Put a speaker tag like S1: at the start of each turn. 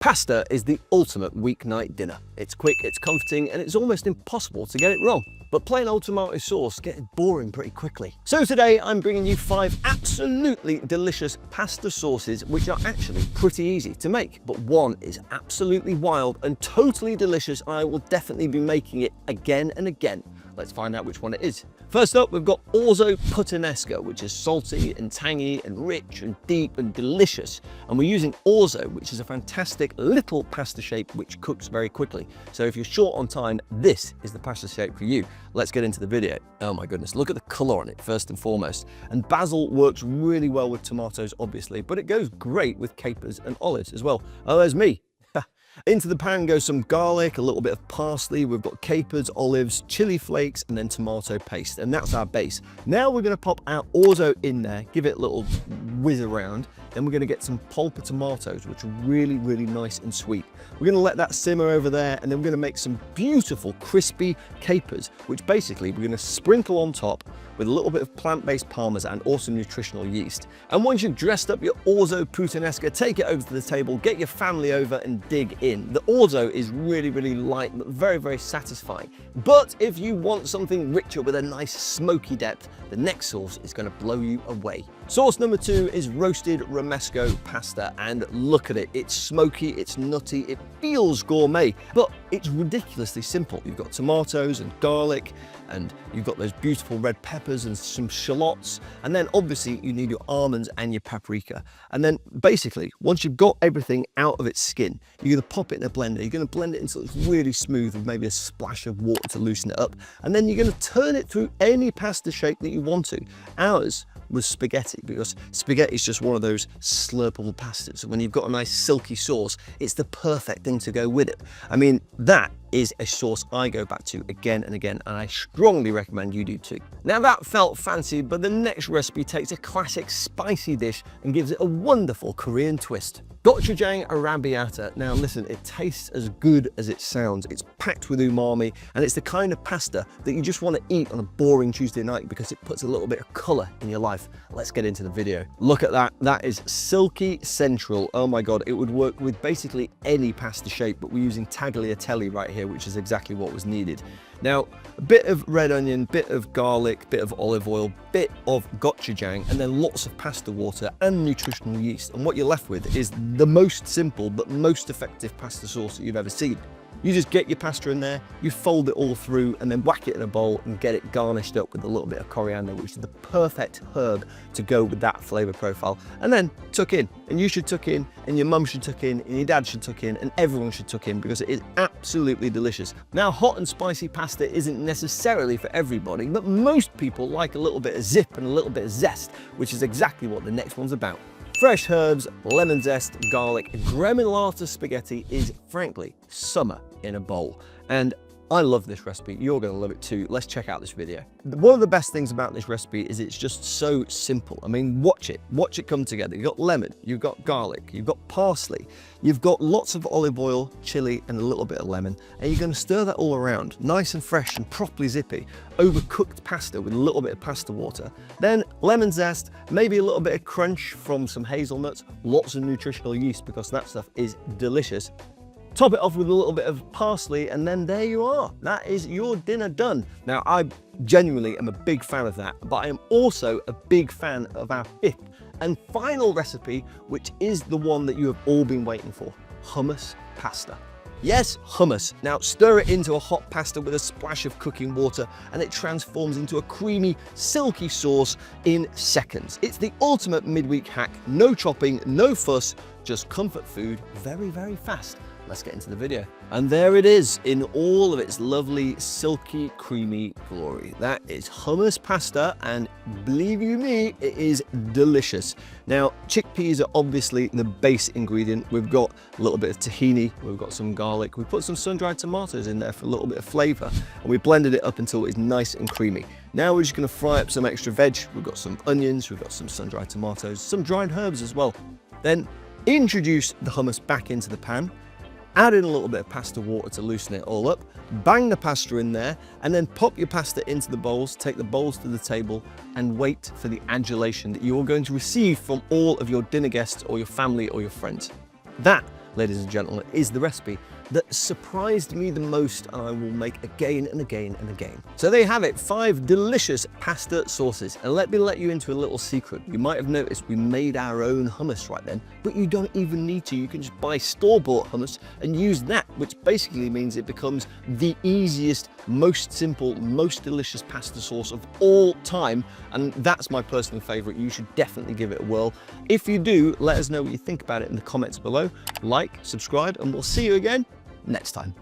S1: Pasta is the ultimate weeknight dinner. It's quick, it's comforting, and it's almost impossible to get it wrong. But plain old tomato sauce gets boring pretty quickly. So today I'm bringing you 5 absolutely delicious pasta sauces which are actually pretty easy to make. But one is absolutely wild and totally delicious, and I will definitely be making it again and again. Let's find out which one it is. First up, we've got Orzo puttanesca, which is salty and tangy and rich and deep and delicious. And we're using Orzo, which is a fantastic little pasta shape which cooks very quickly. So if you're short on time, this is the pasta shape for you. Let's get into the video. Oh my goodness, look at the color on it first and foremost. And basil works really well with tomatoes, obviously, but it goes great with capers and olives as well. Oh, there's me. Into the pan goes some garlic, a little bit of parsley, we've got capers, olives, chili flakes, and then tomato paste, and that's our base. Now we're going to pop our Orzo in there, give it a little whiz around, then we're going to get some polpa tomatoes, which are really, really nice and sweet. We're going to let that simmer over there, and then we're going to make some beautiful crispy capers, which basically we're going to sprinkle on top with a little bit of plant-based parmesan or some nutritional yeast. And once you've dressed up your Orzo puttanesca, take it over to the table, get your family over and dig in. The Orzo is really, really light, but very, very satisfying. But if you want something richer with a nice smoky depth, the next sauce is going to blow you away. Sauce number 2 is roasted romesco pasta, and look at it. It's smoky, it's nutty, it feels gourmet, but it's ridiculously simple. You've got tomatoes and garlic, and you've got those beautiful red peppers and some shallots, and then obviously you need your almonds and your paprika. And then basically, once you've got everything out of its skin, you're going to pop it in a blender. You're going to blend it until it's really smooth with maybe a splash of water to loosen it up, and then you're going to turn it through any pasta shape that you want to. Ours was spaghetti, because spaghetti is just one of those slurpable pastas. When you've got a nice silky sauce, it's the perfect thing to go with it. I mean, that is a sauce I go back to again and again, and I strongly recommend you do too. Now that felt fancy, but the next recipe takes a classic spicy dish and gives it a wonderful Korean twist. Gochujang arrabbiata. Now listen, it tastes as good as it sounds. It's packed with umami, and it's the kind of pasta that you just want to eat on a boring Tuesday night because it puts a little bit of color in your life. Let's get into the video. Look at that. That is silky central. Oh my God, it would work with basically any pasta shape, but we're using tagliatelle right here, which is exactly what was needed. Now, a bit of red onion, bit of garlic, bit of olive oil, bit of gochujang, and then lots of pasta water and nutritional yeast. And what you're left with is the most simple but most effective pasta sauce that you've ever seen. You just get your pasta in there, you fold it all through, and then whack it in a bowl and get it garnished up with a little bit of coriander, which is the perfect herb to go with that flavor profile. And then tuck in, and you should tuck in, and your mum should tuck in, and your dad should tuck in, and everyone should tuck in, because it is absolutely delicious. Now, hot and spicy pasta isn't necessarily for everybody, but most people like a little bit of zip and a little bit of zest, which is exactly what the next one's about. Fresh herbs, lemon zest, garlic, gremolata spaghetti is frankly summer in a bowl. And I love this recipe. You're going to love it too. Let's check out this video. One of the best things about this recipe is it's just so simple. I mean, watch it come together. You've got lemon, you've got garlic, you've got parsley, you've got lots of olive oil, chili, and a little bit of lemon. And you're going to stir that all around, nice and fresh and properly zippy, overcooked pasta with a little bit of pasta water. Then lemon zest, maybe a little bit of crunch from some hazelnuts, lots of nutritional yeast because that stuff is delicious. Top it off with a little bit of parsley, and then there you are. That is your dinner done. Now, I genuinely am a big fan of that, but I am also a big fan of our 5th and final recipe, which is the one that you have all been waiting for: hummus pasta. Yes, hummus. Now stir it into a hot pasta with a splash of cooking water, and it transforms into a creamy, silky sauce in seconds. It's the ultimate midweek hack. No chopping, no fuss, just comfort food very, very fast. Let's get into the video. And there it is in all of its lovely, silky, creamy glory. That is hummus pasta, and believe you me, it is delicious. Now, chickpeas are obviously the base ingredient. We've got a little bit of tahini, we've got some garlic, we put some sun-dried tomatoes in there for a little bit of flavor, and we blended it up until it's nice and creamy. Now we're just gonna fry up some extra veg. We've got some onions, we've got some sun-dried tomatoes, some dried herbs as well. Then introduce the hummus back into the pan. Add in a little bit of pasta water to loosen it all up, bang the pasta in there, and then pop your pasta into the bowls, take the bowls to the table, and wait for the adulation that you are going to receive from all of your dinner guests or your family or your friends. That ladies and gentlemen, is the recipe that surprised me the most, and I will make again and again and again. So there you have it, 5 delicious pasta sauces. And let me let you into a little secret. You might have noticed we made our own hummus right then, but you don't even need to. You can just buy store-bought hummus and use that, which basically means it becomes the easiest, most simple, most delicious pasta sauce of all time. And that's my personal favorite. You should definitely give it a whirl. If you do, let us know what you think about it in the comments below. Like, subscribe, and we'll see you again next time.